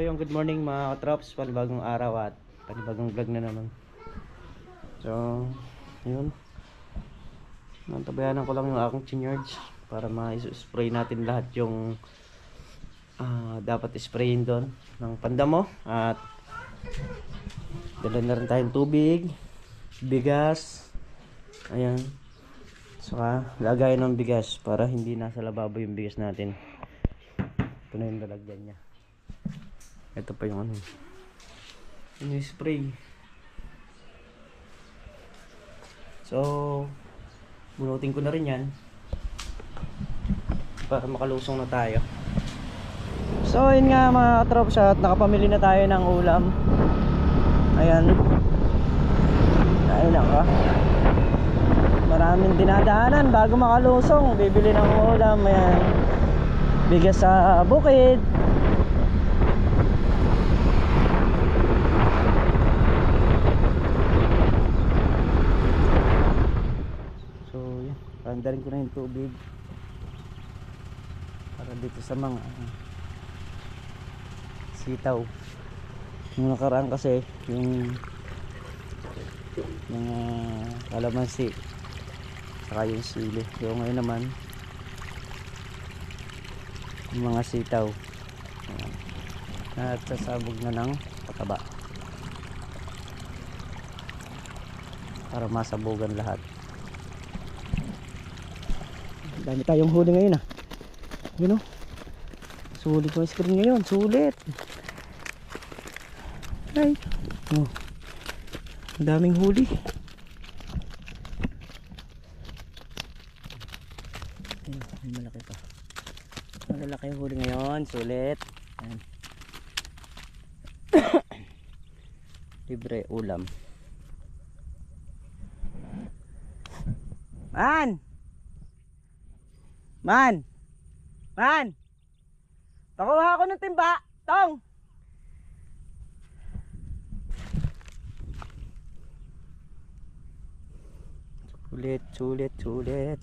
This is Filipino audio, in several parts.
yung good morning mga katrops, panibagong araw at panibagong vlog na naman. So, yun. Nantabayanan ko lang yung aking chinyards para ma-spray natin lahat yung dapat sprayin doon ng pandamo. At dala na rin tayong tubig, bigas, ayan. Saka lagay ng bigas para hindi nasa lababo yung bigas natin. Ito na yung lalagyan niya. Ito pa yung ano, yung spray. So bunutin ko na rin yan para makalusong na tayo. So yun nga mga katrops, at nakapamili na tayo ng ulam. Ayan. Ayun ako, maraming dinadaanan bago makalusong. Bibili ng ulam. Ayan, bigas sa bukid. Pandarin ko na yung tubig para dito sa mga sitaw. Yung nakaraan kasi yung mga kalamansi saka yung sili. Yung ngayon naman yung mga sitaw. At sasabog na ng pataba para masabugan lahat. Dami tayong huli ngayon Yun sulit yung screen ngayon. Sulit. Ay. Ang daming huli. Ayun, may malaki pa. Malalaki yung huli ngayon. Sulit. Ayan. Libre ulam. Man! Pakuha ako ng timba! Tong! Sulit.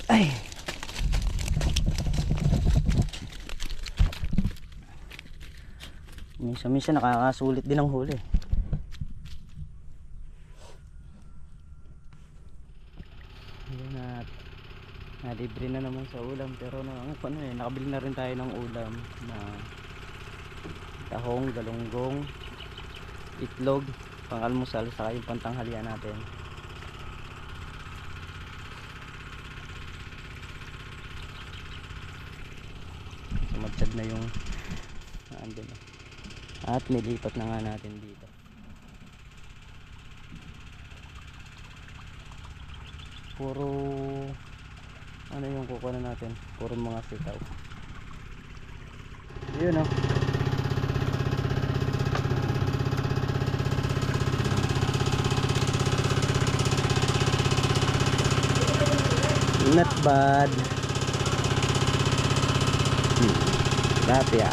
Ay! Minsan nakakasulit din ang huli. Libre na naman sa ulam, pero nakabili na rin tayo ng ulam na tahong, galunggong, itlog, pang-almusal, saka yung pantanghalian natin. Sumadsad na yung andun na. At nilipat na nga natin dito. Puro ano yung kukuha na natin, puro mga sitaw. Yun not bad. Tilapia.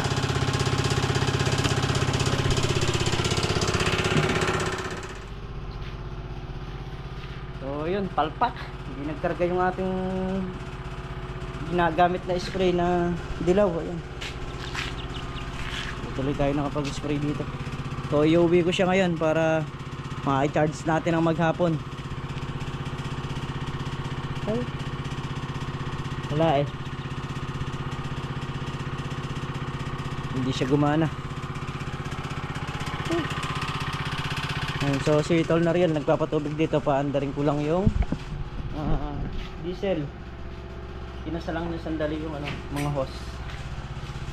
So yun, palpak. Hindi nagkarga yung ating ginagamit na spray na dilaw. Ayan, tuloy tayo nakapag-spray dito. So iuwi ko siya ngayon para ma-charge natin ang maghapon. Ay, wala hindi siya gumana. So si Tol na rin nagpapatubig dito. Paandarin ko lang yung diesel. Kinasalang niya sandali yung mga hose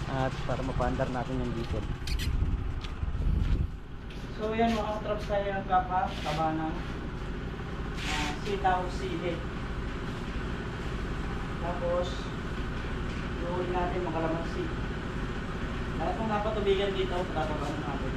at para mapaandar natin yung diesel. So yan mga katrops, tayo nagpapataba ng sitaw, sili. Tapos iuwi natin mga kalamansi. Lahat ng napatubigan dito tatabanan natin.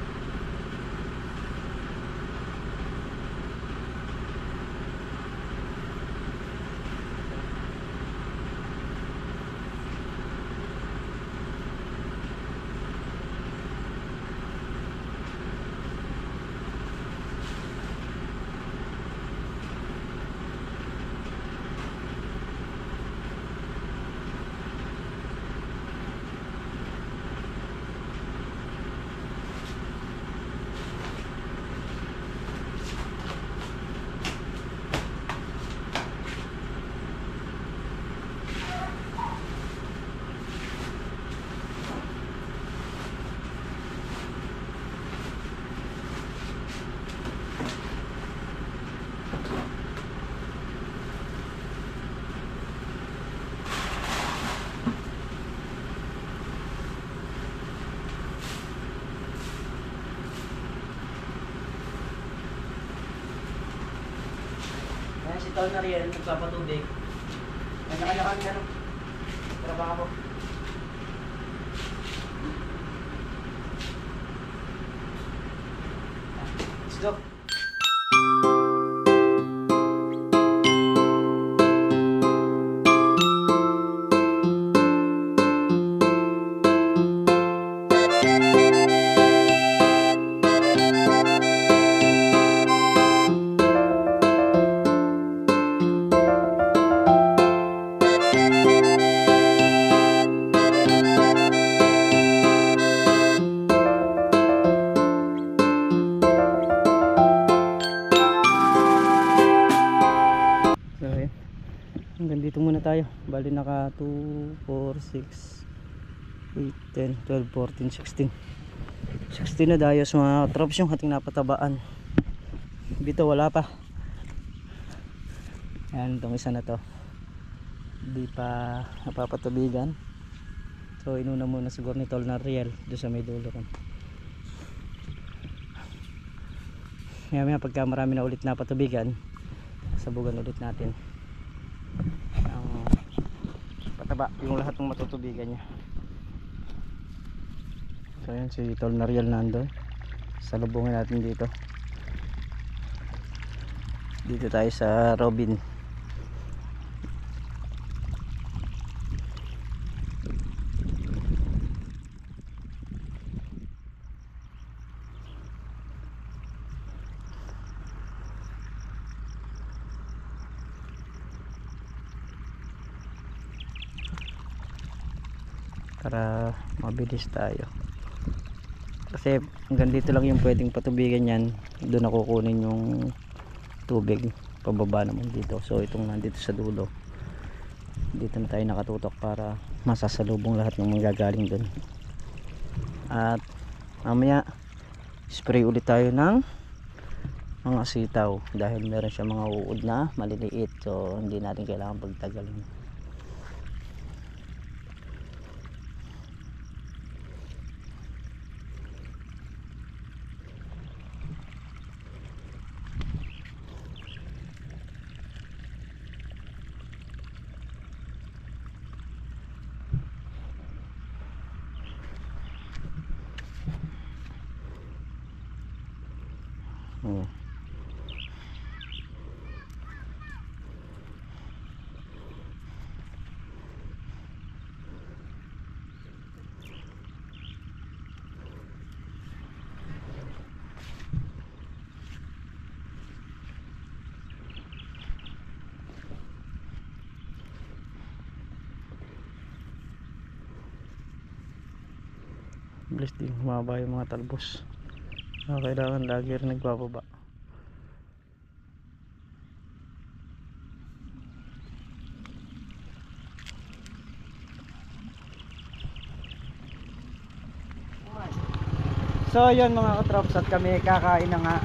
si Tol na rin, nagpapatubig. May nakanya-kanya ano, trabaho. Let's go. Hanggang dito muna tayo. Bali naka 2, 4, 6, 8, 10, 12, 14, 16 16 na dayos mga katrops yung ating napatabaan. Dito wala pa. Yan, itong isa na to hindi pa napapatubigan. So inuna muna siguro ni Tol na Riel doon sa may dulo kan. Maya pagka marami na ulit napatubigan, sabugan ulit natin ang pataba yung lahat ng matutubigan niya. So yan si Tol na Riel nandun. Salubungin natin dito. Dito tayo sa Robin. Para mabilis tayo. Kasi hanggang dito lang yung pwedeng patubigan yan. Doon ako kukunin yung tubig pababa naman dito. So itong nandito sa dulo, dito na tayo nakatutok para masasalubong lahat ng magagaling doon. At mamaya spray ulit tayo ng mga sitaw dahil meron siya mga uod na maliliit. So hindi natin kailangan pagtagalin. Bilis din humaba yung mga talbos. Kailangan lagi rin nagbababa. So yun mga katrops, at kami kakain na nga.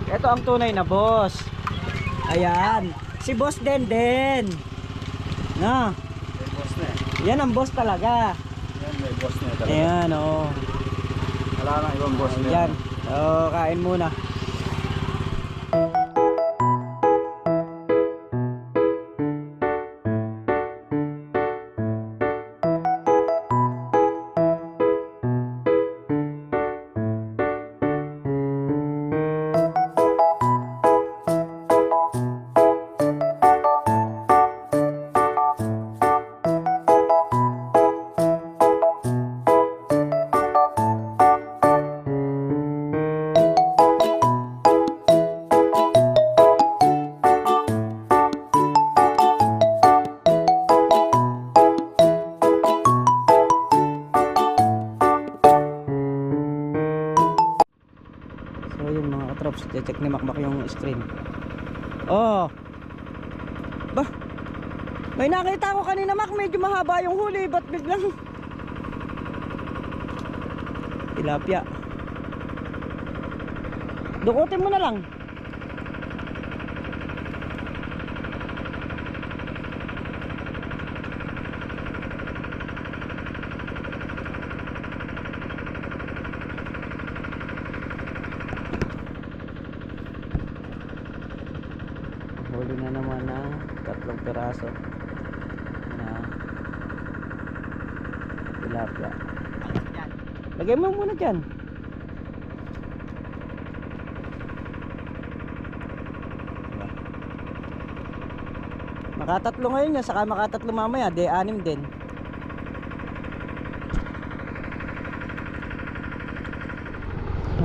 Ito ang tunay na boss. Ayan, si Boss Denden. Na. Boss na. Yan ang boss talaga. Yan may boss na talaga. Ayan oh. Wala nang ibang boss na. Yan. So kain muna. Check ni Makmak yung screen. Oh. Bah. May nakita ko kanina Mak, medyo mahaba yung huli, ba't biglang tilapia. Dukutin mo na lang. Huli na naman. piraso na tilapia. Lagay mo muna dyan. Makatatlo ngayon yan, saka makatatlo mamaya, de 6 din.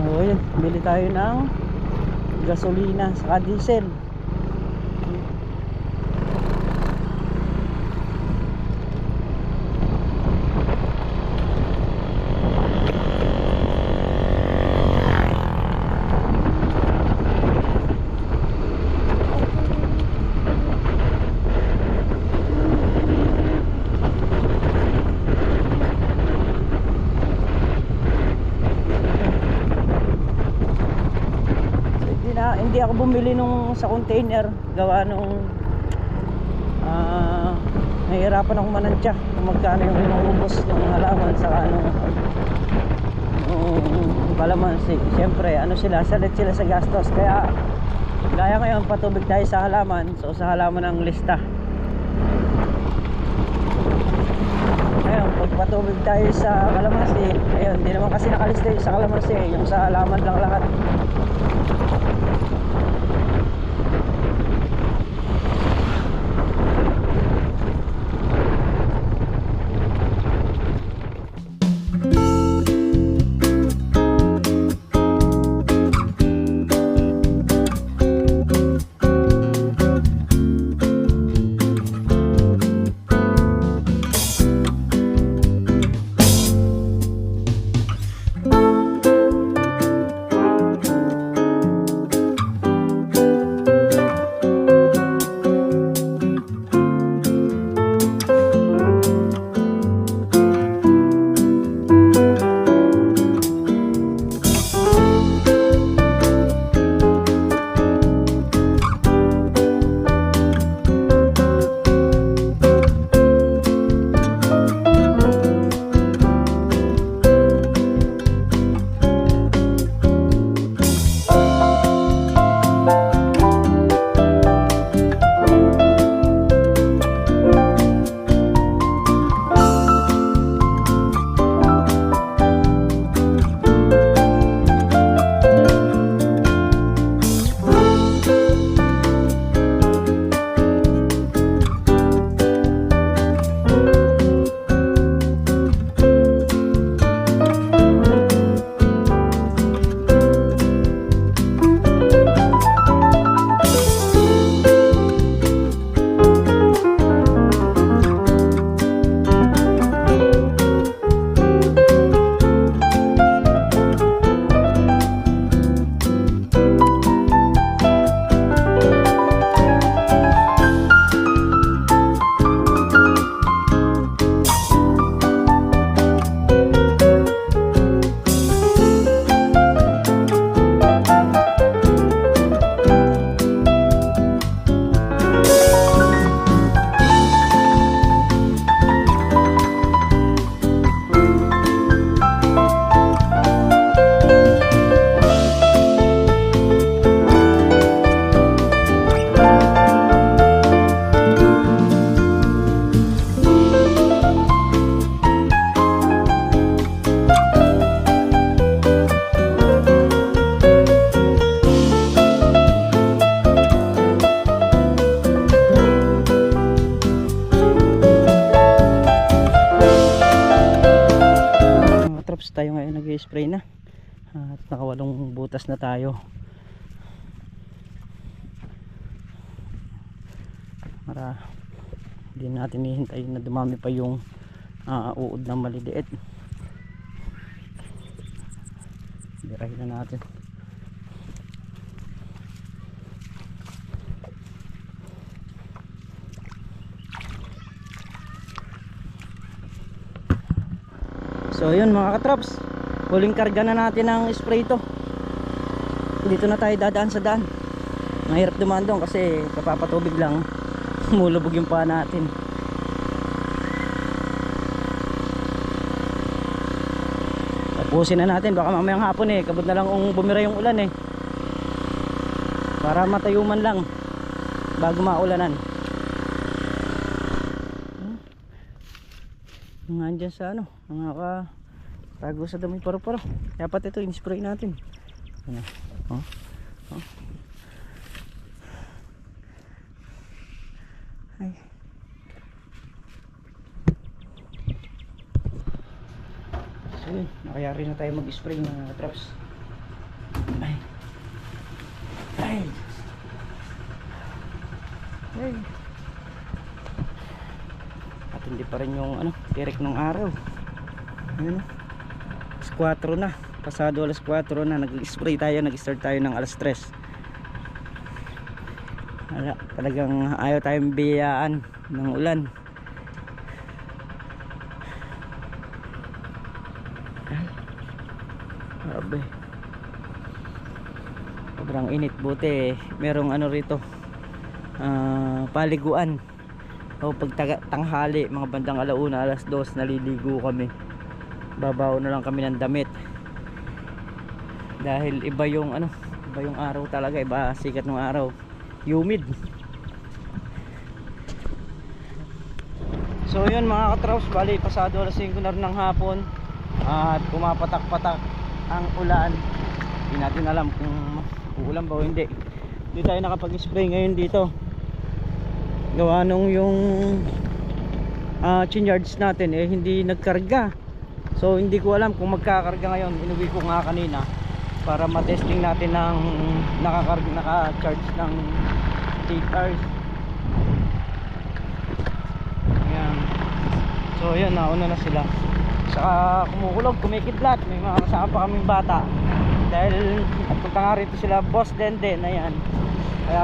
O yun, bili tayo ng gasolina saka diesel. Hindi ako bumili nung sa container, gawa nung nahihirapan ako manantya kung magkano yung inuubos ng halaman sa kalamansi. Siyempre ano sila, salit sila sa gastos, kaya gaya ngayon patubig tayo sa halaman, so sa halaman ang lista. Ngayon pag patubig tayo sa kalamansi, ayun, hindi naman kasi nakalista yung sa kalamansi, yung sa halaman lang lahat. Tayo ngayon nag-spray na at nakawalong butas na tayo para hindi natin hihintayin na dumami pa yung uod na maliliit. Birahin na natin. So yun mga katrops, huling karga na natin ang spray ito. Dito na tayo dadaan sa daan. Mahirap dumaan doon kasi kapapatubig lang, mulubog yung paa natin. Tapusin na natin, baka mamayang hapon kabod na lang bumira yung ulan para matayuman lang bago maulanan. dyan sa ano, tago sa dami paru-paro. Dapat ito in-spray natin. Ano? Oh. Oh. Ay. So yun, nakayari na tayo mag-spray mga traps. Ay. Ay. Ay. At hindi pa rin yung ano, tirik ng araw. Ayun, alas 4 na. Pasado alas 4 na. Nag-spray tayo, nag-start tayo ng alas 3. Wala, talagang ayaw tayong biyayaan ng ulan. Ay. Grabe. Sobrang init, buti merong ano rito, paliguan. O pag tanghali, mga bandang alauna, alas 2, naliligo kami. Babaw na lang kami ng damit. Dahil iba yung ano, iba yung araw talaga, iba sikat ng araw. Humid. So yun mga katraps, bali pasado alas 5 na rin ng hapon. At pumapatak-patak ang ulan. Hindi natin alam kung uulan ba o hindi. Hindi tayo nakapag-spray ngayon dito. Gawa nung yung chinyards natin hindi nagkarga. So hindi ko alam kung magkakarga ngayon. Inuwi ko nga kanina para matesting natin ng naka-charge ng 8 hours. Ayan. So yun, nauna na sila. Saka kumukulog, kumikidlat. May mga kasama pa kaming bata. Dahil at punta nga rito sila Boss Dende na yan. Kaya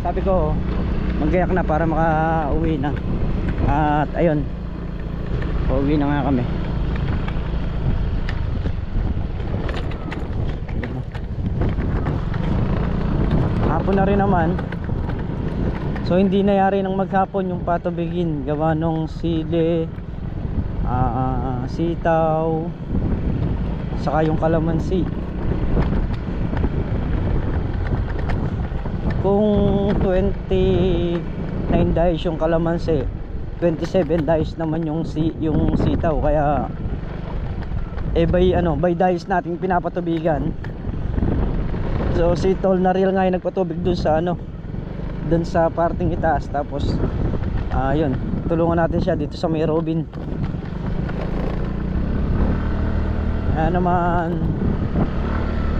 sabi ko magayak na para makauwi na. At ayun, pauwi na nga kami. Hapon na rin naman. So hindi nayari ng maghapon yung patubigin. Gawa nung sili, sitaw, saka yung kalamansi. Kung 29 days yung kalamansi, 27 days naman yung sitaw. Kaya by days nating pinapatubigan. So si Tol na real nga yung nagpatubig dun sa dun sa parting itaas. Tapos yun, tulungan natin siya dito sa may Robin. Naman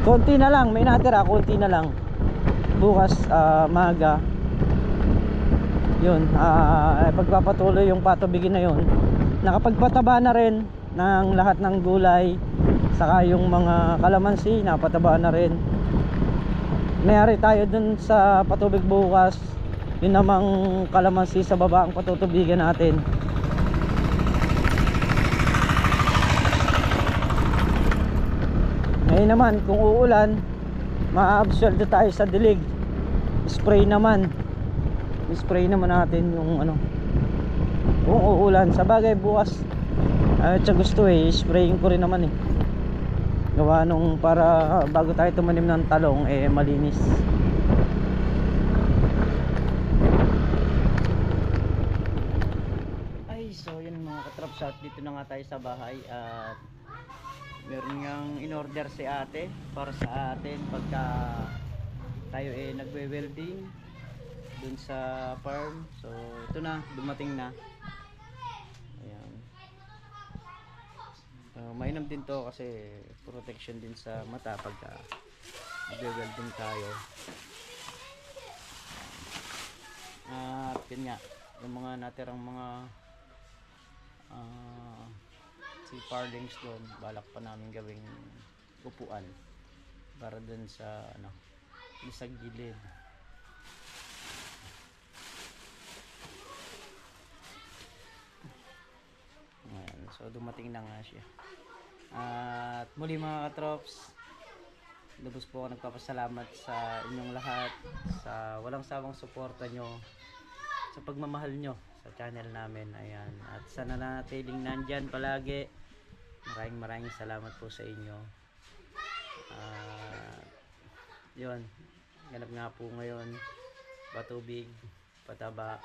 konti na lang, may natira, konti na lang. Bukas maga yun, pagpapatuloy yung patubigin na yun. Nakapagpataba na rin ng lahat ng gulay, saka yung mga kalamansi napataba na rin. Mayari tayo dun sa patubig bukas. Yun namang kalamansi sa baba ang patutubigan natin. Ngayon naman kung uulan, ma-absorb tayo sa dilig. Spray naman natin yung kung uulan. Sa bagay bukas sa gusto sprayin ko rin naman gawa nung para bago tayo tumanim ng talong malinis. Ay, so yun mga katraps, at dito na nga tayo sa bahay. At meron ngang in-order si ate para sa atin pagka tayo nagwe-welding dun sa farm. So ito na, dumating na. Ayan. Mainam din to kasi protection din sa mata pagka nagwe-welding tayo. At yun nga, yung mga natirang mga si parlings doon, balak pa namin gawing upuan para dun sa isang gilid. Ayan, so dumating na nga siya. At muli mga katrops, lubos po ako nagpapasalamat sa inyong lahat sa walang sawang suporta nyo, sa pagmamahal nyo sa channel namin. Ayan, at sana natiling nandyan palagi. Maraming salamat po sa inyo. Yun, ganap nga po ngayon patubig, pataba,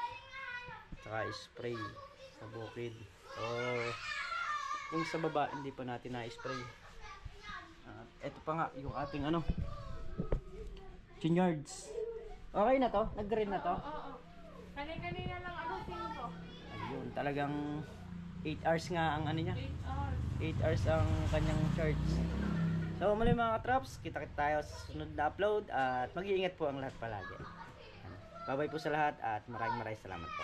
saka spray sa bukid. So Yung sa baba, hindi pa natin na-spray. At ito pa nga, yung ating ano, Chinyards. Okay na to? Nag-green na to? Oo. Kanina lang ako 5. Ayun, talagang 8 hours nga ang ano niya. 8 hours. 8 hours ang kanyang charge. So muli mga katraps, kita-kita tayo sa sunod na upload at mag-iingat po ang lahat palagi. Bye-bye po sa lahat at maraming salamat po.